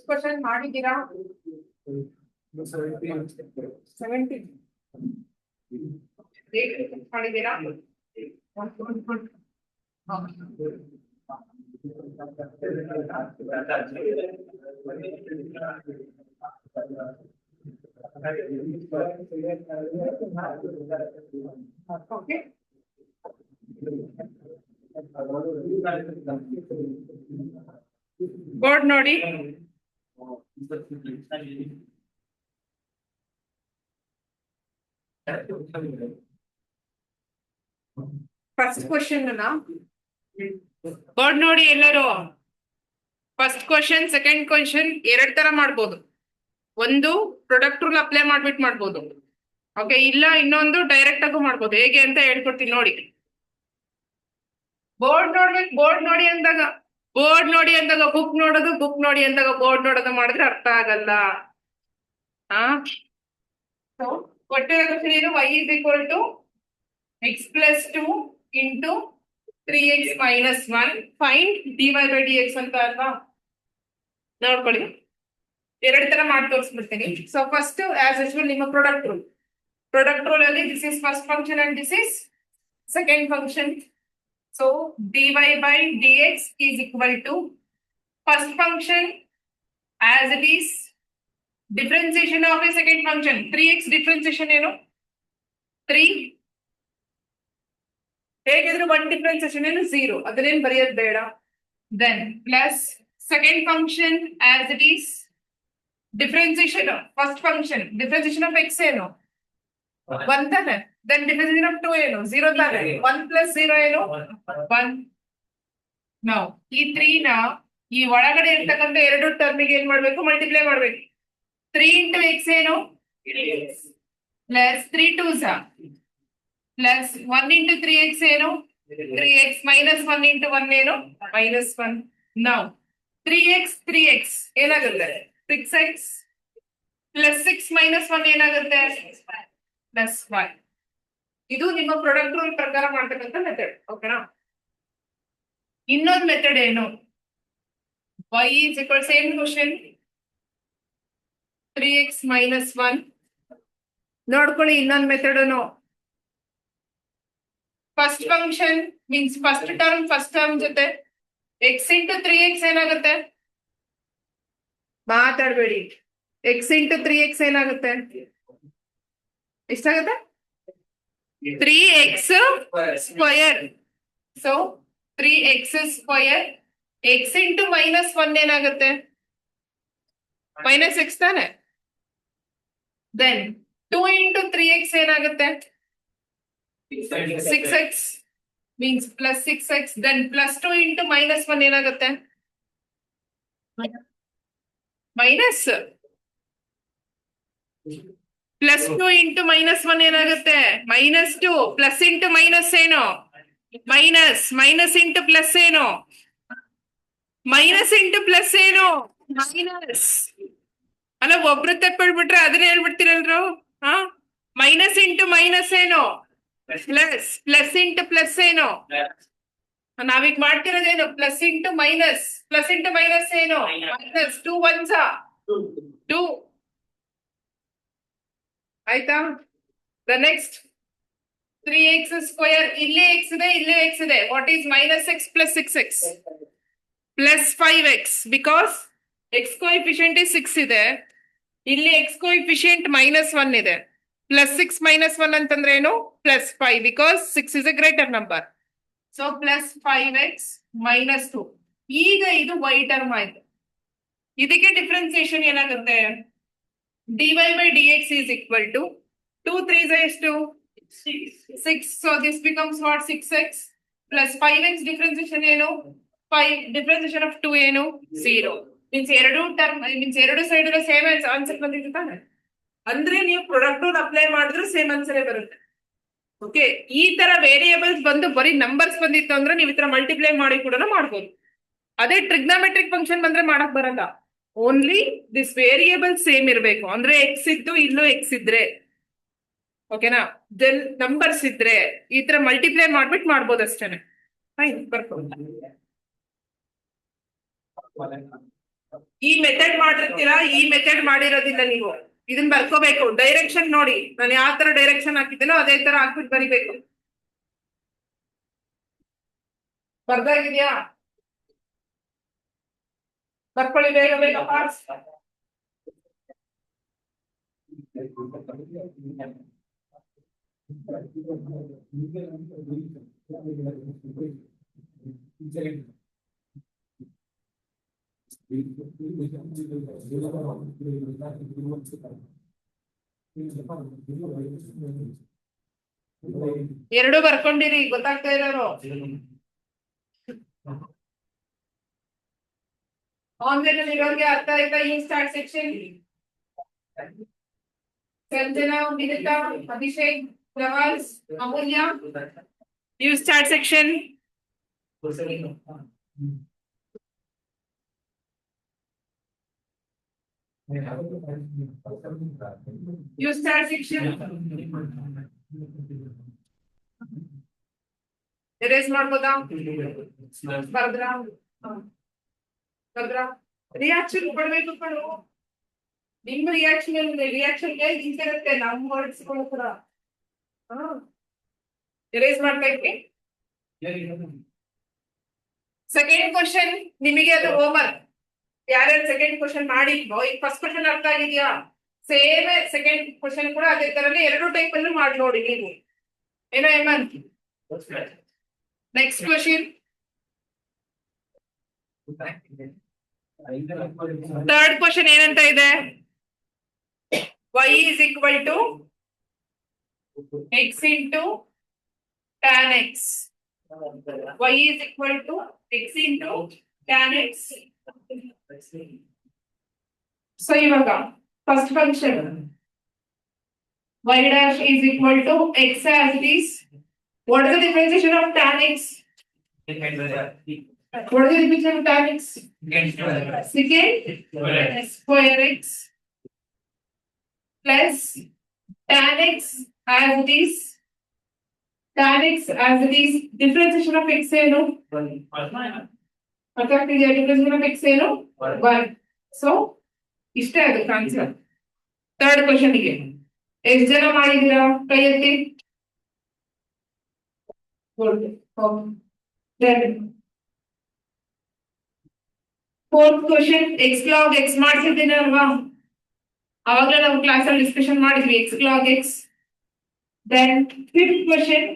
Question ಮಾಡಿದ್ದೀರಾ? 70 ಮಾಡಿದ್ದೀರಾ? Okay, board ನೋಡಿ. ಫಸ್ಟ್ ಕ್ವಶನ್ ಬೋರ್ಡ್ ನೋಡಿ ಎಲ್ಲರೂ. ಫಸ್ಟ್ ಕ್ವಶನ್, ಸೆಕೆಂಡ್ ಕ್ವಶನ್ ಎರಡ್ ತರ ಮಾಡ್ಬೋದು. ಒಂದು ಪ್ರೊಡಕ್ಟ್ ರೂಲ್ ಅಪ್ಲೈ ಮಾಡ್ಬಿಟ್ಟು ಮಾಡ್ಬೋದು. ಓಕೆ, ಇಲ್ಲ ಇನ್ನೊಂದು ಡೈರೆಕ್ಟ್ ಆಗು ಮಾಡ್ಬೋದು. ಹೇಗೆ ಅಂತ ಹೇಳ್ಕೊಡ್ತೀನಿ ನೋಡಿ. ಬೋರ್ಡ್ ನೋಡ್ಬೇಕು. ಬೋರ್ಡ್ ನೋಡಿ ಅಂದಾಗ ಬುಕ್ ನೋಡೋದು, ಬುಕ್ ನೋಡಿ ಅಂದಾಗ ಬೋರ್ಡ್ ನೋಡೋದು ಮಾಡಿದ್ರೆ ಅರ್ಥ ಆಗಲ್ಲ. ಕೊಟ್ಟಿರೋ ಕ್ವಶನ್ ಏನು? y is equal to x plus 2 into 3x minus 1 find dy by dx ಅಂತ ಅಲ್ವಾ? ನೋಡ್ಕೊಳ್ಳಿ, ಎರಡು ತರ ಮಾಡಿ ತೋರಿಸ್ಬಿಡ್ತೀನಿ. ಸೊ ಫಸ್ಟ್ ಆಸ್ ಯೂಶುವಲ್ ನಿಮ್ಮ ಪ್ರಾಡಕ್ಟ್ ರೂಲ್ ಅಲ್ಲಿ this is first function and this is second function. So dy by dx is equal to first function as it is differentiation of a second function. 3x differentiation ಏನು? 3. ಹೇಗಿದ್ರು 1 differentiation ಏನು? 0. ಅದನ್ನೇನು ಬರೆಯೋದು ಬೇಡ. Then plus second function as it is differentiation of first function. differentiation of x ಏನು? 1 ತಾನೆ. Then differentiation of 2 ಏನು? 0 ತಾನೆ. 1 plus 0 ಏನು? 1. Now ಈ 3 ನ ಈ ಒಳಗಡೆ ಇರ್ತಕ್ಕಂಥ ಎರಡು ಟರ್ಮಿಗೆ ಏನ್ ಮಾಡ್ಬೇಕು? ಮಲ್ಟಿಪ್ಲೈ ಮಾಡ್ಬೇಕು. 3 into x ಏನು? Plus 3 2s plus 1 into 3x ಏನು? 3x minus 1 into 1 ಏನು? -1. Now 3x ಏನಾಗುತ್ತೆ? 6x ಪ್ಲಸ್ 6 minus 1 ಏನಾಗುತ್ತೆ? ಪ್ಲಸ್ 5. ಇದು ನಿಮ್ಮ ಪ್ರಾಡಕ್ಟ್ ರೂಲ್ ಪ್ರಕಾರ ಮಾಡ್ತಕ್ಕಂಥ ಮೆಥಡ್. ಓಕೆನಾ? ಇನ್ನೊಂದು ಮೆಥಡ್ ಏನು? y is equal same question 3x minus 1. ನೋಡ್ಕೊಳ್ಳಿ ಇನ್ನೊಂದು ಮೆಥಡನು. First function means first term ಜೊತೆ x into 3x ಏನಾಗುತ್ತೆ? ಮಾತಾಡಬೇಡಿ. x into 3x ಏನಾಗುತ್ತೆ? ಎಷ್ಟಾಗುತ್ತೆ? 3x square. So 3x square. x into -1 ಏನಾಗುತ್ತೆ? -x ತಾನೆ. ದೆನ್ 2 into 3x ಏನಾಗುತ್ತೆ? 6x means plus 6x. Then plus 2 into -1 ಏನಾಗುತ್ತೆ? ಮೈನಸ್. ಪ್ಲಸ್ 2 into -1 ಏನಾಗುತ್ತೆ? -2. ಪ್ಲಸ್ ಇಂಟು ಮೈನಸ್ ಏನು? ಮೈನಸ್. ಮೈನಸ್ ಇಂಟು ಪ್ಲಸ್ ಏನು? Minus into plus ಏನು? Minus. ಅಲ್ಲ, ಒಬ್ರು ತಪ್ಪಿಡ್ಬಿಟ್ರೆ ಅದನ್ನ ಹೇಳ್ಬಿಡ್ತೀರಲ್ರು. ಮೈನಸ್ ಇಂಟು ಮೈನಸ್ ಏನು? ಪ್ಲಸ್. ಪ್ಲಸ್ ಇಂಟು ಪ್ಲಸ್ ಏನು? ನಾವೀಗ ಮಾಡ್ತಿರೋದೇನು? Plus into minus. Plus into minus ಏನು? ಮೈನಸ್. 2 1s 2. ಆಯ್ತಾ? The next 3x square. ಇಲ್ಲೇ x ಇದೆ, ಇಲ್ಲೇ x ಇದೆ. What is -x plus 6x plus 5x? Because x coefficient 6 ಇದೆ, ಇಲ್ಲಿ x ಕೋಎಫಿಷಿಯಂಟ್ -1 ಇದೆ. ಪ್ಲಸ್ 6 -1 ಅಂತಂದ್ರೆ ಏನು? Plus 5 because 6 is A greater number. So plus 5x -2. ಈಗ ಇದು y ಟರ್ಮ್ ಆಯ್ತು. ಇದಕ್ಕೆ ಡಿಫ್ರೆನ್ಸಿಯೇಷನ್ ಏನಾಗುತ್ತೆ? dy by dx is equal to 2 3s ಎಷ್ಟು? 6. So this becomes what? 6x plus 5x. differentiation ಏನು? 5. differentiation of 2 ಏನು? 0. ಮೀನ್ಸ್ ಎರಡು ಟರ್ಮ್ ಮೀನ್ಸ್ ಎರಡು ಸೈಡ್ ಸೇಮ್ ಆನ್ಸರ್ ಬಂದಿತ್ತು ತಾನೆ. ಅಂದ್ರೆ ನೀವು ಪ್ರಾಡಕ್ಟ್ ರೂಲ್ ಅಪ್ಲೈ ಮಾಡಿದ್ರು ಸೇಮ್ ಆನ್ಸರೇ ಬರುತ್ತೆ. ಓಕೆ, ಈ ತರ ವೇರಿಯೇಬಲ್ಸ್ ಬಂದು ಬರೀ ನಂಬರ್ಸ್ ಬಂದಿತ್ತು ಅಂದ್ರೆ ನೀವು ಈ ತರ ಮಲ್ಟಿಪ್ಲೈ ಮಾಡಿ ಕೂಡ ಮಾಡ್ಬೋದು. ಅದೇ ಟ್ರಿಗ್ನಾಮೆಟ್ರಿಕ್ ಫಂಕ್ಷನ್ ಬಂದ್ರೆ ಮಾಡಕ್ ಬರಲ್ಲ. ಓನ್ಲಿ ದಿಸ್ ವೇರಿಯೇಬಲ್ ಸೇಮ್ ಇರಬೇಕು. ಅಂದ್ರೆ ಎಕ್ಸ್ ಇದ್ದು ಇಲ್ಲೂ ಎಕ್ಸ್ ಇದ್ರೆ, ಓಕೆನಾ, ದೆನ್ ನಂಬರ್ಸ್ ಇದ್ರೆ ಈ ತರ ಮಲ್ಟಿಪ್ಲೈ ಮಾಡ್ಬಿಟ್ಟು ಮಾಡ್ಬೋದು ಅಷ್ಟೇನೆ. ಫೈನ್, ಬರ್ಬೋದು. ಈ ಮೆಥಡ್ ಮಾಡಿರ್ತೀರಾ, ಈ ಮೆಥಡ್ ಮಾಡಿರೋದಿಲ್ಲ ನೀವು. ಇದನ್ನ ಬರ್ಕೋಬೇಕು. ಡೈರೆಕ್ಷನ್ ನೋಡಿ, ನಾನು ಯಾವ ತರ ಡೈರೆಕ್ಷನ್ ಹಾಕಿದ್ದೀನೋ ಅದೇ ತರ ಹಾಕ್ಬಿಟ್ಟು ಬರಿಬೇಕು. ಬರ್ದಾಗಿದ್ಯಾ? ಬರ್ಕೊಳ್ಳಿ ಬೇಗ ಬೇಗ ಪಾಸ್. ಎರಡು ಬರ್ಕೊಂಡಿರಿ, ಗೊತ್ತಾಗ್ತಾ ಇರೋರು. ಆನ್ಲೈನ್ ಅಲ್ಲಿ ಇರೋರಿಗೆ ಅರ್ಥ ಆಯ್ತಾ ಈ start section? Sanjana, Vinitha, Abhishek, Pravas, Amulya, you start section. You start section. Erase ಮಾಡ್ಬೋದಾ? ಬರ್ದ್ರಾ? ಬರ್ದ್ರಾ? ರಿಯಾಕ್ಷನ್ ಕೊಡ್ಬೇಕು ಕಣೋ. ನಿಮ್ಮ ರಿಯಾಕ್ಷನ್ಗೆ ನಿಂತಿರುತ್ತೆ, ನಮ್ಮ ವರ್ಡ್ಸ್ ಕೂಡ. ಎರೇಸ್ ಮಾಡ್ತಾ ಇದ್ವಿ. ಸೆಕೆಂಡ್ ಕ್ವಶನ್ ನಿಮಗೆ ಅದು ಹೋಮ್ವರ್ಕ್. ಯಾರ್ಯಾರು ಸೆಕೆಂಡ್ ಕ್ವಶನ್ ಮಾಡಿದ್ವೋ, ಈಗ ಫಸ್ಟ್ ಕ್ವಶನ್ ಅರ್ಥ ಆಗಿದ್ಯಾ? ಸೇಮ್ ಸೆಕೆಂಡ್ ಕ್ವಶನ್ ಕೂಡ ಅದೇ ತರನೇ ಎರಡು ಟೈಪ್ ಅಲ್ಲೂ ಮಾಡಿ ನೋಡಿ ನೀವು. ಏನೋ Hemanth? Next question, third question ಏನಂತ ಇದೆ? y is equal to x into tan x. y is equal to x into tan x. So ಇವಾಗ first function y dash is equal to x as it is. What is the differentiation of tan x? What is the differentiation of tan x? Secant square x plus tan x as it is. Tan x as it is. Differentiation of x ಏನು? ಗೊತ್ತಾಗ್ತಿದೆಯಾ? differentiation of x ಏನು? 1. So ಇಷ್ಟೇ ಅದು answer. Third question ಗೆ ಎಷ್ಟು ಜನ ಮಾಡಿದ್ದೀರಾ? ಕೈ ಎತ್ತಿ. Fourth question x log x ಮಾಡಿಸಿದ್ದೀನಿ ಅಲ್ವಾ? ಅವಾಗಲೇ ನಾವು ಕ್ಲಾಸ್ ಅಲ್ಲಿ ಡಿಸ್ಕಷನ್ ಮಾಡಿದ್ವಿ x log x. Then fifth question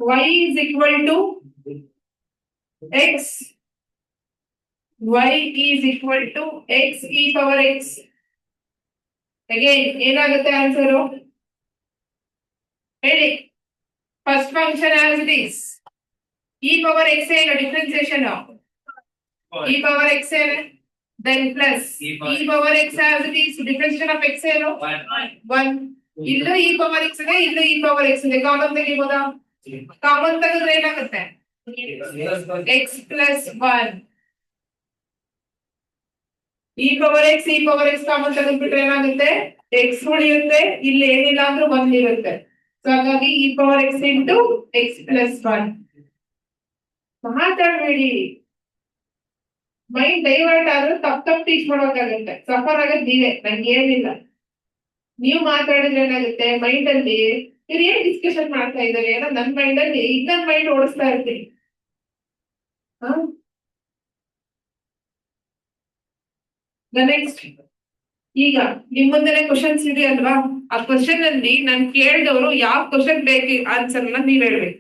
y is equal to x. y is equal to x e power x. Again ಏನಾಗುತ್ತೆ ಆನ್ಸರು? ಹೇಳಿ. First function as it is. e power x ಏನು differentiation? e power x ಏನು? then plus e power x as it is. differentiation of x ಏನು? 1. ಇಲ್ಲೂ e power x ಇದೆ, ಇಲ್ಲೂ e power x ಇದೆ. Common ತೆಗಿಬೋದಾ? Common ತೆಗೆದ್ರೆ ಏನಾಗುತ್ತೆ? x plus 1. e power x common ತೆಗೆದ್ಬಿಟ್ರೆ ಏನಾಗುತ್ತೆ? x ಉಳಿಯುತ್ತೆ, ಇಲ್ಲಿ ಏನಿಲ್ಲ ಅಂದ್ರೂ 1 ಇರುತ್ತೆ. ಸೊ ಹಾಗಾಗಿ e power x into x plus 1. ಮಾತಾಡ್ಬೇಡಿ, ಮೈಂಡ್ ಡೈವರ್ಟ್ ಆದ್ರೂ ತಪ್ಪು ಟೀಚ್ ಮಾಡೋಕ್ಕಾಗುತ್ತೆ. ಸಫರ್ ಆಗೋದು ನೀವೇ, ನಂಗೆ ಏನಿಲ್ಲ. ನೀವು ಮಾತಾಡಿದ್ರೆ ಏನಾಗುತ್ತೆ ಮೈಂಡ್ ಅಲ್ಲಿ, ಇವ್ರು ಏನ್ ಡಿಸ್ಕಷನ್ ಮಾಡ್ತಾ ಇದ್ದಾರೆ ಏನೋ ನನ್ನ ಮೈಂಡ್ ಅಲ್ಲಿ ಇನ್ನೊಂದು ಮೈಂಡ್ ಓಡಿಸ್ತಾ ಇರ್ತೀನಿ. ನೆಕ್ಸ್ಟ್ ಈಗ ನಿಮ್ ಮುಂದೆ ಕ್ವಶನ್ಸ್ ಇದೆ ಅಲ್ವಾ? ಆ ಕ್ವಶನ್ ಅಲ್ಲಿ ನಾನು ಕೇಳಿದವರು ಯಾವ ಕ್ವಶನ್ ಬೇಕು ಆನ್ಸರ್ ನೀವ್ ಹೇಳ್ಬೇಕು.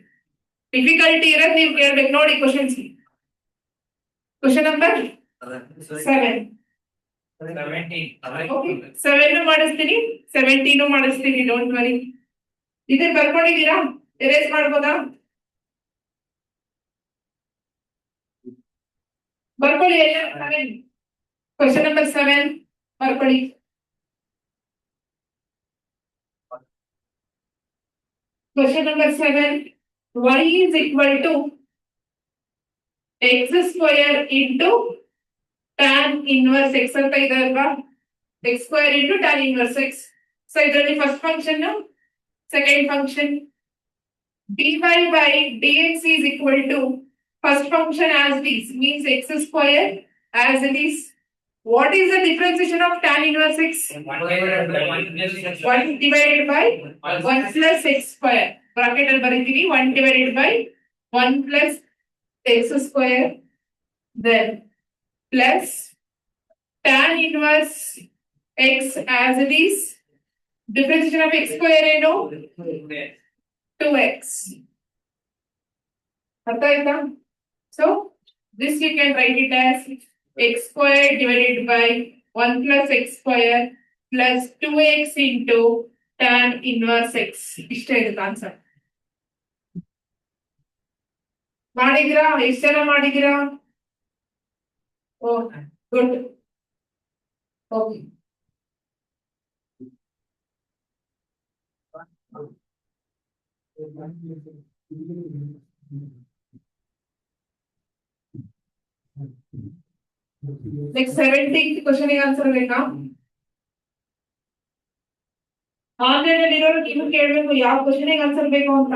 ಡಿಫಿಕಲ್ಟಿ ಇರೋದು ನೀವು ಕೇಳ್ಬೇಕು. ನೋಡಿ ಕ್ವಶನ್ಸ್. Question number 7. 7 ಮಾಡಿಸ್ತೀನಿ, 17 ಮಾಡಿಸ್ತೀನಿ. Don't worry. ಇದನ್ನ ಬರ್ಕೊಂಡಿದ್ದೀರಾ? ಎರೇಸ್ ಮಾಡ್ಬೋದಾ? ಬರ್ಕೊಳ್ಳಿ. ಕ್ವಶನ್ ನಂಬರ್ 7 ಬರ್ಕೊಳ್ಳಿ. Question number 7, y is equal to x square into tan inverse x ಅಂತ ಇದೆ ಅಲ್ವಾ? x square into tan inverse x. So ಇದರಲ್ಲಿ first function, second function dy by dx is equal to First function as it is means x square as it is. What is the differentiation of tan inverse x? 1 divided by 1 plus x square. Bracket al bariತೀನಿ 1 divided by 1 plus x square. Then plus tan inverse x as it is. Differentiation of x square ಏನು 2x. ಅರ್ಥ ಆಯ್ತಾ? So this you can write it as x square divided by 1 plus x square plus 2x into tan inverse x. ಇಷ್ಟೇ ಇದು concept. ಮಾಡಿದಿರಾ? ಎಷ್ಟು ಜನ ಮಾಡಿದಿರಾ? Oh good. Okay. Next 17th question ಗೆ ಆನ್ಸರ್ ಬೇಕಾ? ಆನ್ಲೈನ್ ಅಲ್ಲಿ ಇರೋರು ನೀವು ಕೇಳಬೇಕು ಯಾವ ಕ್ವಶನ್ ಗೆ ಆನ್ಸರ್ ಬೇಕು ಅಂತ.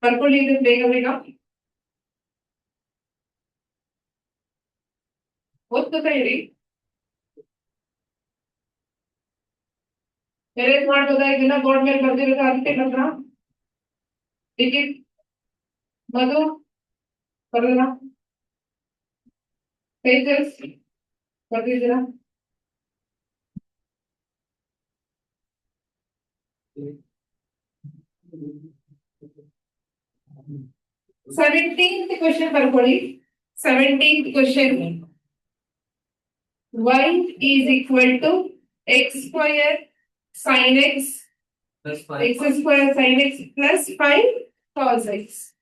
ಬರ್ಕೊಳ್ಳಿ ಇದು ಬೇಗ ಬೇಗ. ಓದ್ಕೋತಾ ಇರಿ. ಎರೇಸ್ ಮಾಡ್ಬೋದಾ ಇದನ್ನ ಬೋರ್ಡ್ ಮೇಲೆ ಬರ್ದಿರೋದು ಅದಕ್ಕೆ ನನ್ನ ಟಿಕೆಟ್ ಮಧು ಬರೋಣ ಪೇಜಸ್ ಬರ್ದಿದ್ದೀರಾ? ಸೆವೆಂಟೀನ್ತ್ ಕ್ವಶನ್ ಬರ್ಕೊಳ್ಳಿ. 17th question. Y is equal to x square sin x x square sin x plus 5 cos x.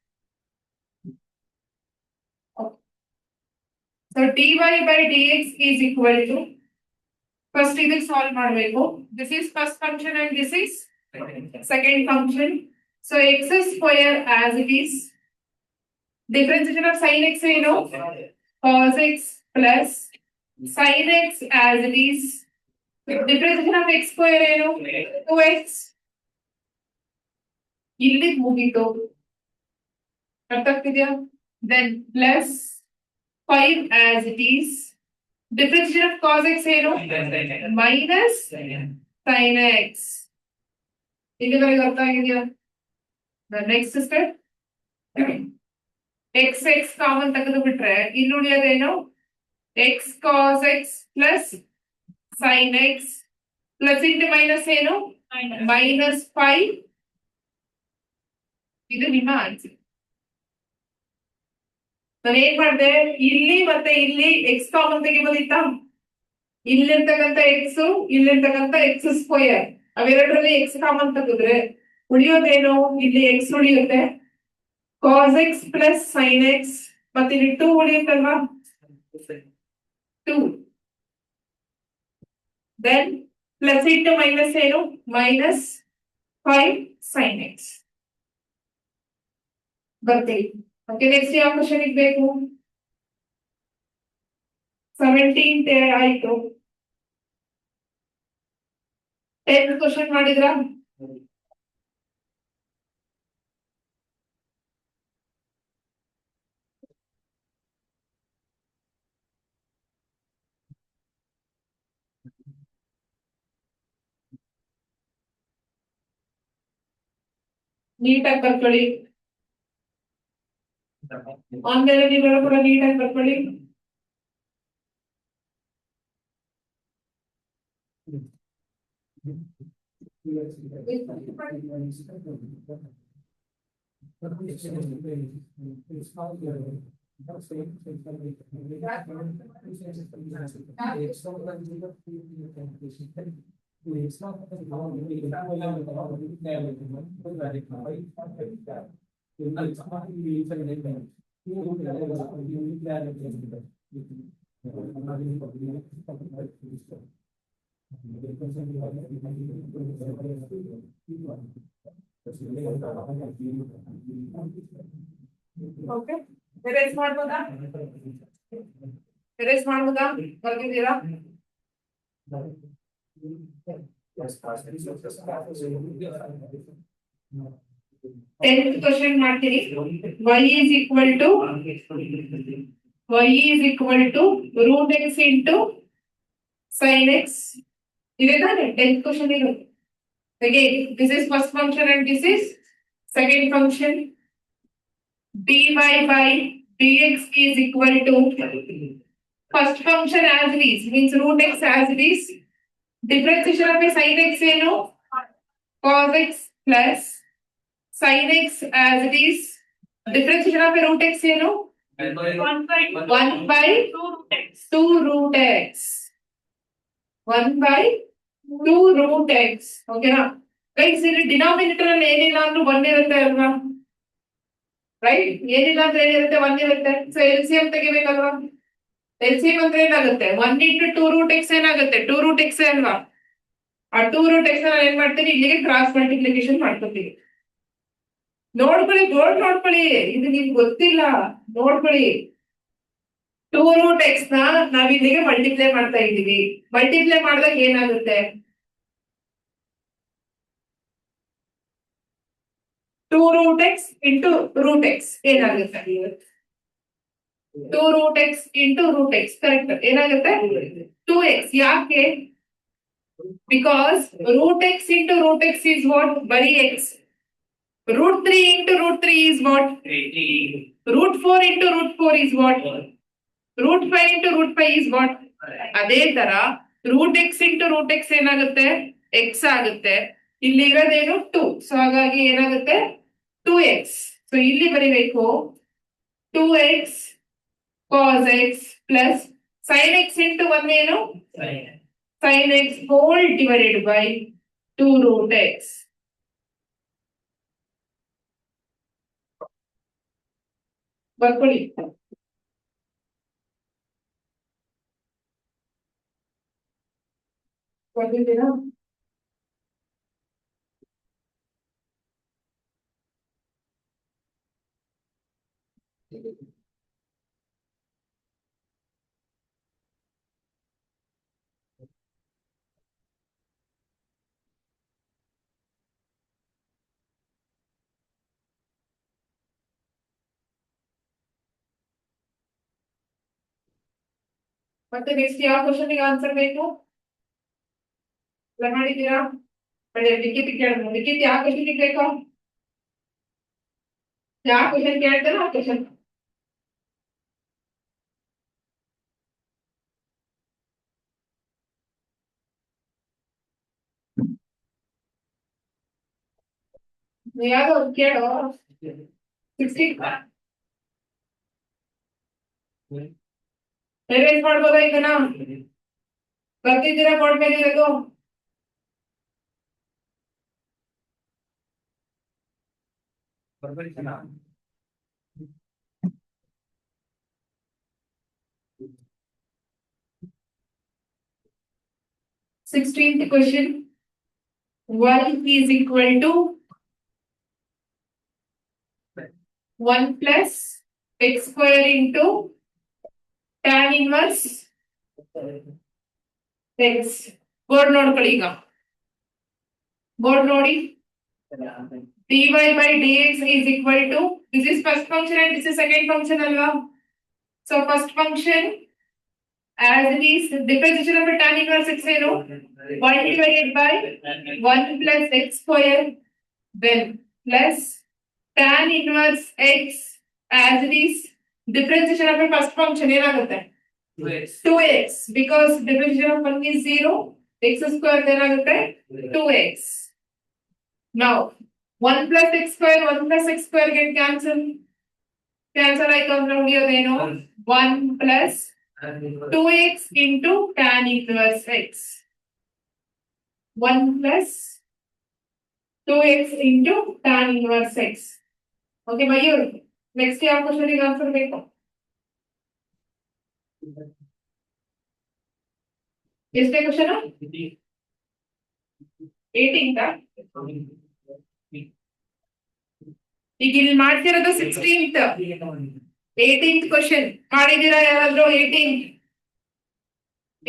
Okay. So dy by dx is equal to, first ಇದು solve ಮಾಡಬೇಕು. This is first function and this is second function. So x square as it is. Differentiation of sin x ಏನು cos x plus sin x as it is. Differentiation of x square ಏನು 2x. ಇಲ್ಲಿ ಮುಗಿತು. ಅರ್ಥ ಆಗ್ತಿದೆಯಾ? Then plus 5 as it is. Differentiation of cos x ಏನು minus sin x. ಇಲ್ಲಿವರೆಗೆ ಅರ್ಥ ಆಗಿದೆಯಾ? The next step x common ತೆಗೆದು ಬಿಟ್ರೆ ಇಲ್ಲಿ ಉಳಿಯೋದೇನು x cos x plus sin x plus into minus ಏನು minus 5. ಇದು ನಿಮ್ಮ ಆನ್ಸರ್. ನಾನು ಏನ್ ಮಾಡಿದೆ ಇಲ್ಲಿ ಮತ್ತೆ ಇಲ್ಲಿ x ಕಾಮನ್ ತೆಗಿಬೋದಿತ್ತಾ? ಇಲ್ಲಿರ್ತಕ್ಕಂಥ x ಇಲ್ಲಿರ್ತಕ್ಕಂಥ x ಸ್ಕ್ವೇರ್ ಅವೆರಡರಲ್ಲಿ x ಕಾಮನ್ ತೆಗೆದ್ರೆ ಉಳಿಯೋದೇನು ಇಲ್ಲಿ x ಉಳಿಯುತ್ತೆ cos x plus sin x ಮತ್ತೆ ಇಲ್ಲಿ 2 ಉಳಿಯುತ್ತಲ್ವಾ 2. Then plus into minus ಏನು minus 5 sin x ಬರ್ತೀವಿ. ಓಕೆ ನೆಕ್ಸ್ಟ್ ಯಾವ ಕ್ವಶನ್ ಬೇಕು? 17th ಆಯ್ತು. 10th ಕ್ವಶನ್ ಮಾಡಿದ್ರಾ? ನೀಟಾಗಿ ಬರ್ಕೊಳ್ಳಿ. ಆನ್ಲೈನ್ ನೀವೆಲ್ಲ ಕೂಡ ನೀಟಾಗಿ ಬರ್ಕೊಳ್ಳಿ. ಓಕೆ ಎರೇಸ್ ಮಾಡ್ಬೋದಾ? ಎರೇಸ್ ಮಾಡ್ಬೋದಾ? ಬರ್ತಿದ್ದೀರಾ? 10th ಕ್ವಶನ್ ಮಾಡ್ತೀನಿ. y is equal to root x into sin x. ಇದೆ ತಾನೆ 10th ಕ್ವಶನ್ ಇದು. Again, this is first function and this is second function. dy by dx is equal to first function as it is, means root x as it is. Differentiation of a sin x ಏನು cos x plus sin x as it is. Differentiation of a root x ಏನು 1 by 2 root x. 1 by 2 root x. ಓಕೆನಾ guys, ಇಲ್ಲಿ denominator ಅಲ್ಲಿ ಏನಿಲ್ಲ ಅಂದ್ರೂ 1 ಇರುತ್ತೆ ಅಲ್ವಾ, right? ಏನಿಲ್ಲ ಅಂದ್ರೆ ಏನಿರುತ್ತೆ 1 ಇರುತ್ತೆ. So LCM ತೆಗಿಬೇಕಲ್ವಾ? LCM ಅಂದ್ರೆ ಏನಾಗುತ್ತೆ 1 into 2 root x ಏನಾಗುತ್ತೆ 2 root x ಅಲ್ವಾ? ಆ 2 root x ನಾನು ಏನ್ ಮಾಡ್ತೀನಿ, ಇಲ್ಲಿಗೆ ಕ್ರಾಸ್ ಮಲ್ಟಿಪ್ಲಿಕೇಶನ್ ಮಾಡ್ಕೊತೀನಿ. ನೋಡ್ಕೊಳ್ಳಿ, ಬೋರ್ಡ್ ನೋಡ್ಕೊಳ್ಳಿ, ಇದು ನಿಮ್ಗೆ ಗೊತ್ತಿಲ್ಲ, ನೋಡ್ಕೊಳ್ಳಿ. 2 root x ನ ನಾವ್ ಇಲ್ಲಿಗೆ ಮಲ್ಟಿಪ್ಲೈ ಮಾಡ್ತಾ ಇದ್ದೀವಿ. ಮಲ್ಟಿಪ್ಲೈ ಮಾಡಿದಾಗ ಏನಾಗುತ್ತೆ 2 root x into root x ಏನಾಗುತ್ತೆ 2 root x into root x correct ಏನಾಗುತ್ತೆ 2x. ಯಾಕೆ? Because root x into root x is what? ಬರೀ x. root 3 into root 3 is what? root 4 into root 4 is what? root 5 into root 5 is what? ಅದೇ ತರ root x into root x ಏನಾಗುತ್ತೆ x ಆಗುತ್ತೆ. ಇಲ್ಲಿ ಇರೋದೇನು 2, so ಹಾಗಾಗಿ ಏನಾಗುತ್ತೆ 2x. So ಇಲ್ಲಿ ಬರೀಬೇಕು 2x cos x plus sin x into 1 ಏನು sin x whole divided by 2 root x. ಬರ್ಕೊಳ್ಳಿ. ಬರ್ದಿದ್ದೀರಾ? ಮತ್ತೆ ನೆಕ್ಸ್ಟ್ ಯಾವ ಕ್ವಶನ್ ಗೆ ಆನ್ಸರ್ ಬೇಕು? ಮಾಡಿದ್ದೀರಾ? ಲಿಖಿತ್ ಕೇಳೋಣ. ಲಿಖಿತ್ ಯಾವ ಕ್ವಶನ್ ಬೇಕಾ? ಯಾವ ಕ್ವಶನ್ ಕೇಳ್ತಾರೋ ಆ ಕ್ವಶನ್. ಯಾವ್ದೋ ಕೇಳೋ. 16 ಅರೇಂಜ್ ಮಾಡ್ಬೋದಾ ಇದನ್ನ? ಬರ್ತಿದ್ದೀರಾ ಬೋರ್ಡ್ ಮೇಲೆ ಇರೋದು? Sixteenth question. Y is equal to 1 plus x square into tan inverse x. Board ನೋಡ್ಕೊಳ್ಳಿ ಈಗ. ಬೋರ್ಡ್ ನೋಡಿ. dy by dx is equal to, this is first function and this is second function alwa. So first function as it is, differentiation of a tan inverse x ಏನು 1 divided by 1 plus x square, then plus tan inverse x as it is, differentiation of a first function ಏನಾಗುತ್ತೆ 2x, because differentiation of 1 is 0, x square ಏನಾಗುತ್ತೆ 2x. Now 1 plus x square 1 plus x square get cancel ಆಯ್ತು ಅಂದ್ರೆ ಉಳಿಯೋದೇನು 1 plus 2x into tan inverse x. 1 plus 2x into tan inverse x. Okay, Mayur. Next ಯಾವ question ಗೆ answer ಬೇಕು? ಎಷ್ಟೇ question? 18th. ಈಗ ಇಲ್ಲಿ ಮಾಡ್ತಿರೋದು 16th. 18th ಕ್ವಶನ್ ಮಾಡಿದೀರಾ ಯಾರಾದ್ರೂ? 18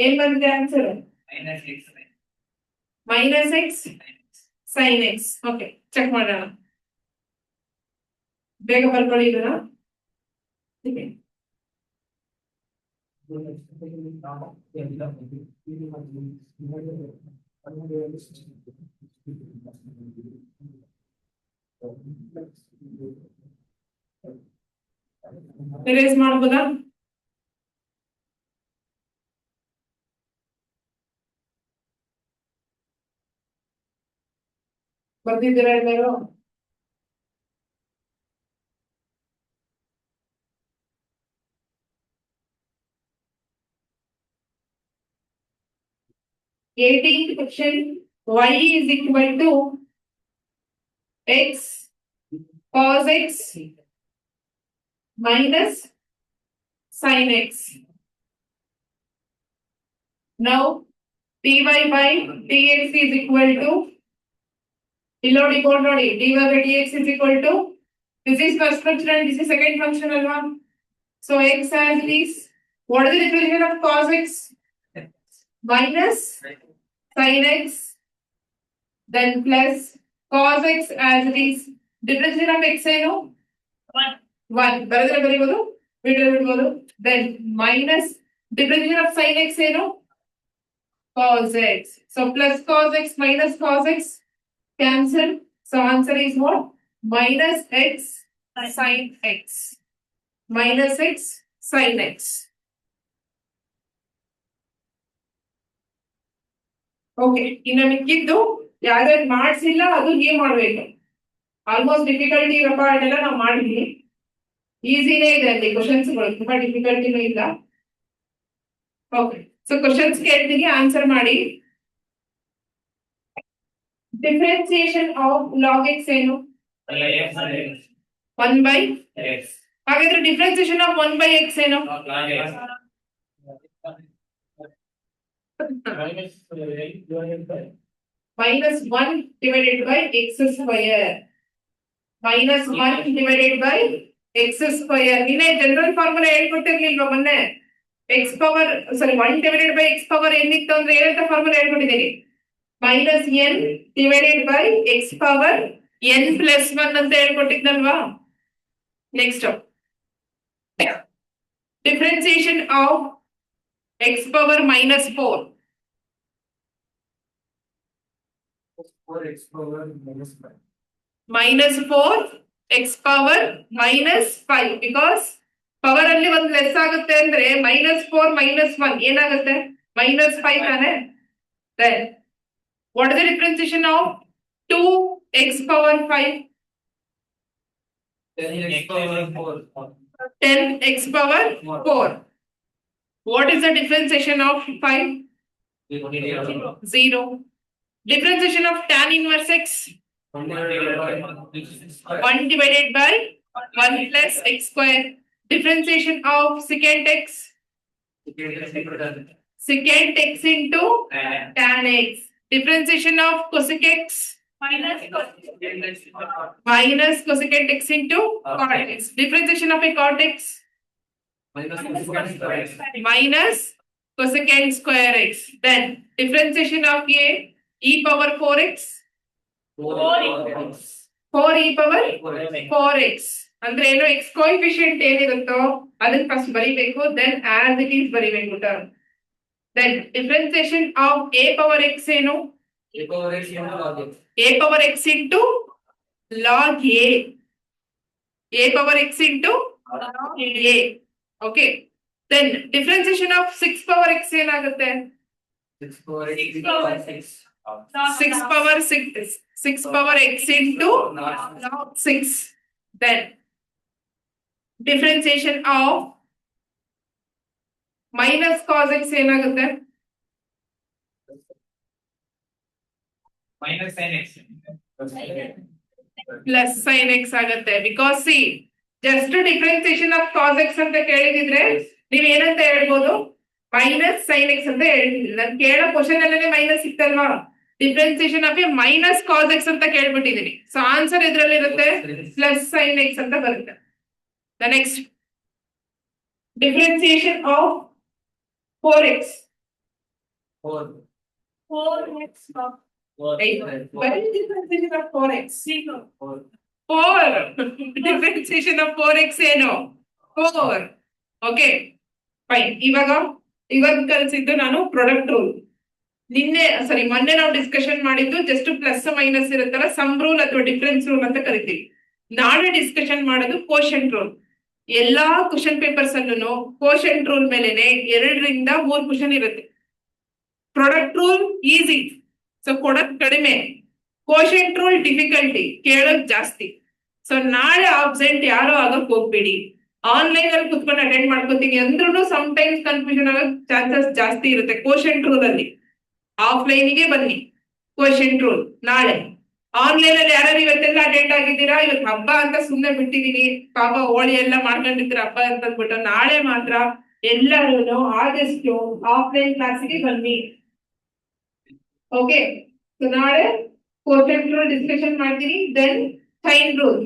ಏನ್ ಬಂದಿದೆ answer? -x sin x. Okay, check ಮಾಡೋಣ. ಬೇಗ ಬರ್ಕೊಳ್ಳಿ ಇದನ್ನ. ಎರೇಸ್ ಮಾಡ್ಬೋದಾ? ಬರ್ದಿದ್ದೀರಾ ಎಲ್ಲರೂ? Eighteenth question. Y is equal to x cos x minus sin x. Now dy by dx is equal to dy by dx is equal to this is first function and this is second function alwa. So x as is. What is the definition of cos x? Minus sin x, then plus cos x as it is. Definition of x ಏನು? 1. ಬರೆದ್ರೆ ಬರೀಬಹುದು, ಬಿಟ್ಟರೆ ಬಿಡಬಹುದು. Then minus definition of sin x ಏನು? Cos x. So plus cos x minus cos x cancel. So answer is what? Minus x sin x. Minus x sin x. Okay, ಇನ್ನು ಮಿಕ್ಕಿದ್ದು ಯಾವ್ಯಾವ್ದು ಮಾಡಿಸಿಲ್ಲ ಅದು ಹೀಗೆ ಮಾಡ್ಬೇಕು. ಆಲ್ಮೋಸ್ಟ್ ಡಿಫಿಕಲ್ಟಿ ಇರೋ part ಎಲ್ಲ ನಾವು ಮಾಡಿದ್ವಿ. ಈಸಿನೇ ಇದೆ ಅಲ್ಲಿ ಕ್ವಶನ್ಸ್ಗಳು, ತುಂಬಾ ಡಿಫಿಕಲ್ಟಿನೂ ಇಲ್ಲ. ಓಕೆ, ಸೊ ಕ್ವಶನ್ಸ್ ಕೇಳ್ತೀನಿ, ಆನ್ಸರ್ ಮಾಡಿ. ಡಿಫರೆನ್ಸಿಯೇಷನ್ ಆಫ್ ಲಾಗ್ ಎಕ್ಸ್ ಏನು? 1 by x. ಹಾಗಾದ್ರೆ ಡಿಫರೆನ್ಸಿಯೇಷನ್ ಆಫ್ 1 by x ಏನು? minus 1 divided by x square. Minus 1 divided by x square. ಇನ್ನೇ ಜನರಲ್ ಫಾರ್ಮುಲಾ ಹೇಳ್ಕೊಟ್ಟಿರ್ಲಿಲ್ವಾ ಮೊನ್ನೆ? x power 1 divided by x power ಏನಿತ್ತು ಅಂದ್ರೆ ಏನಂತ ಫಾರ್ಮುಲಾ ಹೇಳ್ಕೊಟ್ಟಿದ್ದೀನಿ? minus n divided by x power n plus 1 ಅಂತ ಹೇಳ್ಕೊಟ್ಟಿದ್ನಲ್ವಾ? Next differentiation of x power minus 4. 4x power minus 5. Minus 4 x power minus 5 because power ಅಲ್ಲಿ ಒಂದು ಲೆಸ್ ಆಗುತ್ತೆ ಅಂದ್ರೆ minus 4 minus 1 ಏನಾಗುತ್ತೆ? minus 5 ತಾನೆ. Then what is the differentiation of 2x power 5? 10x power 4. 10x power 4. What is the differentiation of 5? 0. Differentiation of tan inverse x? 1 divided by 1 plus x square. Differentiation of secant x? Secant x into tan x. Differentiation of cosec x? Minus cosecant x into cot x. Differentiation of a cot x? Minus cosecant square x. Then differentiation of a e power 4x? 4 e power 4x. ಅಂದ್ರೆ ಏನು? x coefficient ಏನಿರುತ್ತೋ ಅದನ್ನ first ಬರೀಬೇಕು, then as it is ಬರೀಬೇಕು term. Then differentiation of a power x ಏನು? A power x into log x. A power x into log a. A power x into log a. Okay. Then differentiation of 6 power x ಏನಾಗುತ್ತೆ? 6 power x into 6. 6 power 6 power x into log 6. Then differentiation of minus cos x ಏನಾಗುತ್ತೆ? Minus sin x. Plus sin x ಆಗುತ್ತೆ. Because see, just differentiation of cos x ಅಂತ ಕೇಳಿದಿದ್ರೆ ನೀವ್ ಏನಂತ ಹೇಳ್ಬೋದು? Minus sin x ಅಂತ ಹೇಳ್ತಿದ್ರಿ. ನಾನು ಕೇಳೋ ಕ್ವಶನ್ ಅಲ್ಲೇ ಮೈನಸ್ ಇತ್ತಲ್ವಾ? Differentiation of a minus cos x ಅಂತ ಕೇಳ್ಬಿಟ್ಟಿದೀನಿ. ಸೊ ಆನ್ಸರ್ ಇದ್ರಲ್ಲಿ ಇರುತ್ತೆ ಪ್ಲಸ್ sin x ಅಂತ ಬರುತ್ತೆ. The next differentiation of 4x. 4x. What is the differentiation of 4x? 4. 4. Differentiation of 4x ಏನು 4. Okay fine. ಇವಾಗ ಕಲಿಸಿದ್ದು ನಾನು ಪ್ರಾಡಕ್ಟ್ ರೂಲ್. ಮೊನ್ನೆ ನಾವು ಡಿಸ್ಕಷನ್ ಮಾಡಿದ್ದು ಜಸ್ಟ್ ಪ್ಲಸ್ ಮೈನಸ್ ಇರುತ್ತಲ್ಲ, ಸಮ್ ರೂಲ್ ಅಥವಾ ಡಿಫರೆನ್ಸ್ ರೂಲ್ ಅಂತ ಕರಿತೀವಿ. ನಾಳೆ ಡಿಸ್ಕಷನ್ ಮಾಡೋದು ಕೋಶೆಂಟ್ ರೂಲ್. ಎಲ್ಲಾ ಕ್ವಶನ್ ಪೇಪರ್ಸ್ ಅಲ್ಲೂ ಕೋಶೆಂಟ್ ರೂಲ್ ಮೇಲೆನೆ 2 ರಿಂದ 3 ಕ್ವಶನ್ ಇರುತ್ತೆ. ಪ್ರಾಡಕ್ಟ್ ರೂಲ್ ಈಸಿ, ಸೊ ಕೊಡೋದ್ ಕಡಿಮೆ. ಕೋಶೆಂಟ್ ರೂಲ್ ಡಿಫಿಕಲ್ಟಿ, ಕೇಳೋದ್ ಜಾಸ್ತಿ. ಸೊ ನಾಳೆ ಆಬ್ಸೆಂಟ್ ಯಾರು ಆಗಕ್ ಹೋಗ್ಬೇಡಿ. ಆನ್ಲೈನ್ ಅಲ್ಲಿ ಕುತ್ಕೊಂಡು ಅಟೆಂಡ್ ಮಾಡ್ಕೋತೀನಿ ಅಂದ್ರೂ ಸಮ್ ಟೈಮ್ಸ್ ಕನ್ಫ್ಯೂಷನ್ ಆಗೋ ಚಾನ್ಸಸ್ ಜಾಸ್ತಿ ಇರುತ್ತೆ ಕೋಶೆಂಟ್ ರೂಲ್ ಅಲ್ಲಿ. ಆಫ್ಲೈನ್ಗೆ ಬನ್ನಿ, ಕೋಶೆಂಟ್ ರೂಲ್ ನಾಳೆ. ಆನ್ಲೈನ್ ಅಲ್ಲಿ ಯಾರು ಇವತ್ತೆಲ್ಲ ಅಟೆಂಡ್ ಆಗಿದ್ದೀರಾ? ಇವತ್ತು ಹಬ್ಬ ಅಂತ ಸುಮ್ಮನೆ ಬಿಟ್ಟಿದೀನಿ, ಪಾಪ ಹೋಳಿ ಎಲ್ಲ ಮಾಡ್ಕೊಂಡಿರ್ತೀರ ಹಬ್ಬ ಅಂತ ಅಂದ್ಬಿಟ್ಟು. ನಾಳೆ ಮಾತ್ರ ಎಲ್ಲರೂ ಆದಷ್ಟು ಆಫ್ಲೈನ್ ಕ್ಲಾಸ್ಗೆ ಬನ್ನಿ. ಓಕೆ, ಸೊ ನಾಳೆ ಕೋಶೆಂಟ್ ರೂಲ್ ಡಿಸ್ಕಷನ್ ಮಾಡ್ತೀನಿ. Then sine rule.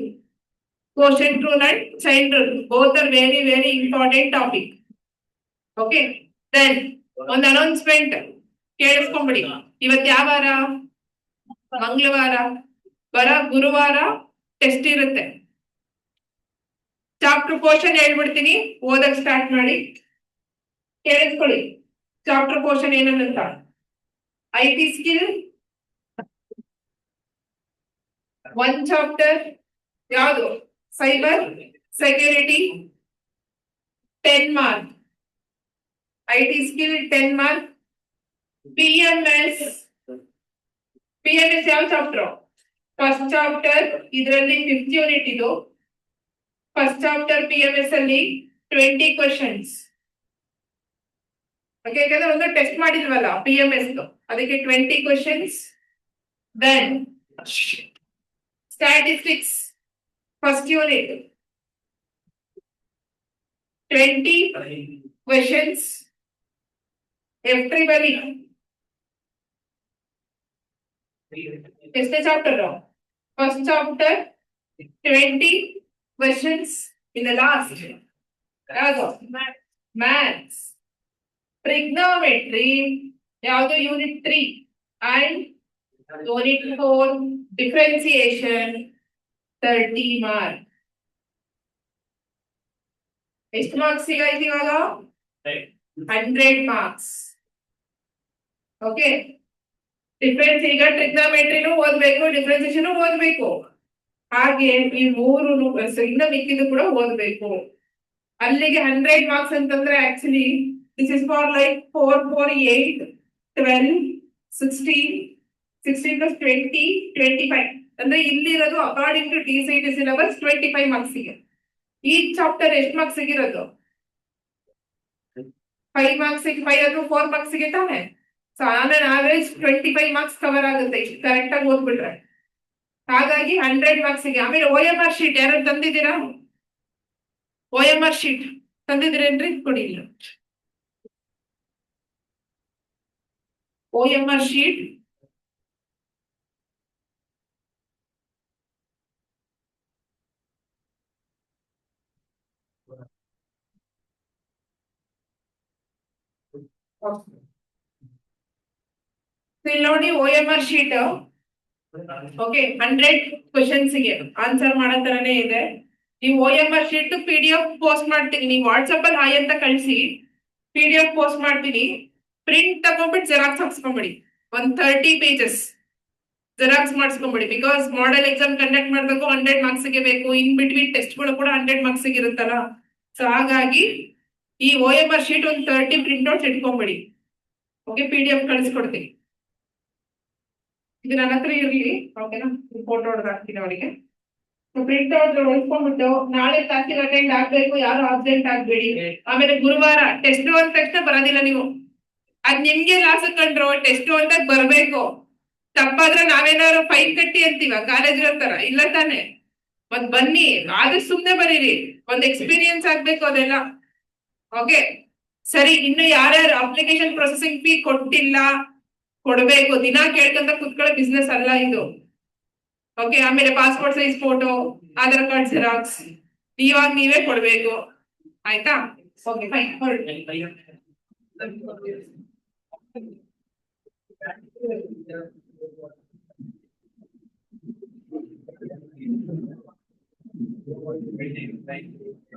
Quotient rule and sine rule both are very very important topic. Okay, then ಒಂದು ಅನೌನ್ಸ್ಮೆಂಟ್ ಕೇಳಿಸ್ಕೊಂಬಿಡಿ. ಇವತ್ತು ಯಾವ ವಾರ? ಮಂಗಳವಾರ. ಗುರುವಾರ ಟೆಸ್ಟ್ ಇರುತ್ತೆ. ಚಾಪ್ಟರ್ ಪೋರ್ಷನ್ ಹೇಳ್ಬಿಡ್ತೀನಿ, ಓದಕ್ ಸ್ಟಾರ್ಟ್ ಮಾಡಿ. ಕೇಳಿಸ್ಕೊಳ್ಳಿ ಚಾಪ್ಟರ್ ಪೋರ್ಷನ್ ಏನಂತ. IT ಸ್ಕಿಲ್ 1 ಚಾಪ್ಟರ್ ಯಾವುದು? Cyber security 10 mark. IT skill 10 mark. PMS ಯಾವ ಚಾಪ್ಟರ್? First chapter. ಇದರಲ್ಲಿ 5th ಯೂನಿಟ್ ಇದು. ಫಸ್ಟ್ ಚಾಪ್ಟರ್ PMS ಅಲ್ಲಿ 20 ಕ್ವಶನ್ಸ್. ಓಕೆ, ಯಾಕಂದ್ರೆ ಒಂದು ಟೆಸ್ಟ್ ಮಾಡಿದ್ವಲ್ಲ PMS, ಅದಕ್ಕೆ 20 questions. Then statistics first unit 20 questions. Everybody ಎಷ್ಟೇ chapter? First chapter 20 questions. In the last ಯಾವುದು? Maths. Trigonometry ಯಾವುದು? Unit 3 and unit 4 differentiation 30 mark. ಎಷ್ಟು ಮಾರ್ಕ್ಸ್ ಸಿಗಾಯ್ತು ಇವಾಗ? 100 ಮಾರ್ಕ್ಸ್. ಓಕೆ, ಡಿಫರೆನ್ಸ್ ಈಗ ಟ್ರಿಗ್ನೋಮೆಟ್ರಿನೂ ಓದ್ಬೇಕು, ಡಿಫರೆನ್ಸಿಯೇಷನ್ ಓದ್ಬೇಕು, ಹಾಗೆ ಈ 3 ಇನ್ನ ಮಿಕ್ಕಿದ್ದು ಕೂಡ ಓದ್ಬೇಕು. ಅಲ್ಲಿಗೆ 100 ಮಾರ್ಕ್ಸ್ ಅಂತಂದ್ರೆ actually this is for like 4 4 8 12 16 16 plus 20 25. ಅಂದ್ರೆ ಇಲ್ಲಿರೋದು according to TCET syllabus 25 marks ಗೆ. ಈ ಚಾಪ್ಟರ್ ಎಷ್ಟು ಮಾರ್ಕ್ಸ್ ಸಿಗಿರೋದು? 5 ಮಾರ್ಕ್ಸ್ 5 ಅಥವಾ 4 ಮಾರ್ಕ್ಸ್ ಗೆ ತಾನೆ. So on an average 25 marks cover ಆಗುತ್ತೆ ಇಷ್ಟು ಕರೆಕ್ಟ್ ಆಗಿ ಓದ್ಬಿಟ್ರೆ. ಹಾಗಾಗಿ 100 ಮಾರ್ಕ್ಸ್ ಗೆ. ಆಮೇಲೆ OMR ಶೀಟ್ ಯಾರು ತಂದಿದ್ದೀರಾ? OMR sheet ತಂದಿದ್ದೀರೇನ್ರಿ? ಕೊಡಿ ಇಲ್ಲ. OMR ಶೀಟ್ ಇಲ್ಲಿ ನೋಡಿ. OMR ಶೀಟ್ ಓಕೆ, 100 ಕ್ವಶನ್ಸ್ ಗೆ ಆನ್ಸರ್ ಮಾಡೋ ತರನೇ ಇದೆ. ನೀವು OMR ಶೀಟ್ PDF ಪೋಸ್ಟ್ ಮಾಡ್ತೀನಿ. ನೀವು ವಾಟ್ಸಪ್ ಅಲ್ಲಿ ಹಾಯ್ ಅಂತ ಕಳಿಸಿ, PDF ಪೋಸ್ಟ್ ಮಾಡ್ತೀನಿ. ಪ್ರಿಂಟ್ ತಗೊಂಡ್ಬಿಟ್ಟು ಜೆರಾಕ್ಸ್ ಹಾಕ್ಸ್ಕೊಂಬಿಡಿ. 30 ಪೇಜಸ್ ಜೆರಾಕ್ಸ್ ಮಾಡಿಸ್ಕೊಂಬಿಡಿ. ಬಿಕಾಸ್ ಮಾಡೆಲ್ ಎಕ್ಸಾಮ್ ಕಂಡಕ್ಟ್ ಮಾಡಬೇಕು, 100 ಮಾರ್ಕ್ಸ್ ಗೆ ಬೇಕು. ಇನ್ ಬಿಟ್ವೀನ್ ಟೆಸ್ಟ್ ಗಳು ಕೂಡ 100 ಮಾರ್ಕ್ಸ್ ಗೆ ಇರುತ್ತಲ್ಲ. ಸೊ ಹಾಗಾಗಿ ಈ OMR ಶೀಟ್ ಒಂದು 30 ಪ್ರಿಂಟ್ ಔಟ್ಸ್ ಇಟ್ಕೊಂಬಿಡಿ. ಓಕೆ, PDF ಕಳಿಸ್ಕೊಡ್ತೀನಿ. ಇದು ನನ್ನ ಹತ್ರ ಇರ್ಲಿ. ಓಕೆನಾ, ಫೋಟೋ ಹೊಡೆದು ಹಾಕ್ತೀನಿ ಅವರಿಗೆ. ಪ್ರಿಂಟ್ ಔಟ್ ಉಳ್ಕೊಂಡ್ಬಿಟ್ಟು ನಾಳೆ ಕ್ಲಾಸಿಗೆ ಅಟೆಂಡ್ ಆಗ್ಬೇಕು, ಯಾರು ಆಬ್ಸೆಂಟ್ ಆಗ್ಬೇಡಿ. ಆಮೇಲೆ ಗುರುವಾರ ಟೆಸ್ಟ್ ಅಂದ ತಕ್ಷಣ ಬರೋದಿಲ್ಲ ನೀವು. ಅದ್ ನಿಮ್ಗೆ ಲಾಸ್ ಕಂಡ್ರು. ಟೆಸ್ಟ್ ಅಂತ ಬರ್ಬೇಕು. ತಪ್ಪಾದ್ರೆ ನಾವೇನಾದ್ರು ಫೈನ್ ಕಟ್ಟಿ ಅಂತೀವ ಕಾಲೇಜ್ ತರ? ಇಲ್ಲ ತಾನೆ. ಮತ್ ಬನ್ನಿ, ಆದಷ್ಟು ಸುಮ್ನೆ ಬರೀರಿ. ಒಂದ್ ಎಕ್ಸ್ಪೀರಿಯನ್ಸ್ ಆಗ್ಬೇಕು ಅದೆಲ್ಲ. ಓಕೆ ಸರಿ. ಇನ್ನು ಯಾರ್ಯಾರು ಅಪ್ಲಿಕೇಶನ್ ಪ್ರೊಸೆಸಿಂಗ್ ಫೀ ಕೊಟ್ಟಿಲ್ಲ, ಕೊಡ್ಬೇಕು. ದಿನ ಕೇಳ್ಕೊಂತ ಕುತ್ಕೊಳ್ಳೋ ಬಿಸ್ನೆಸ್ ಅಲ್ಲ ಇದು. ಓಕೆ, ಆಮೇಲೆ passport size photo, Aadhaar card xerox ಇವಾಗ ನೀವೇ ಕೊಡ್ಬೇಕು. ಆಯ್ತಾ? ಓಕೆ ಫೈನ್, ಹೊರಡಿ.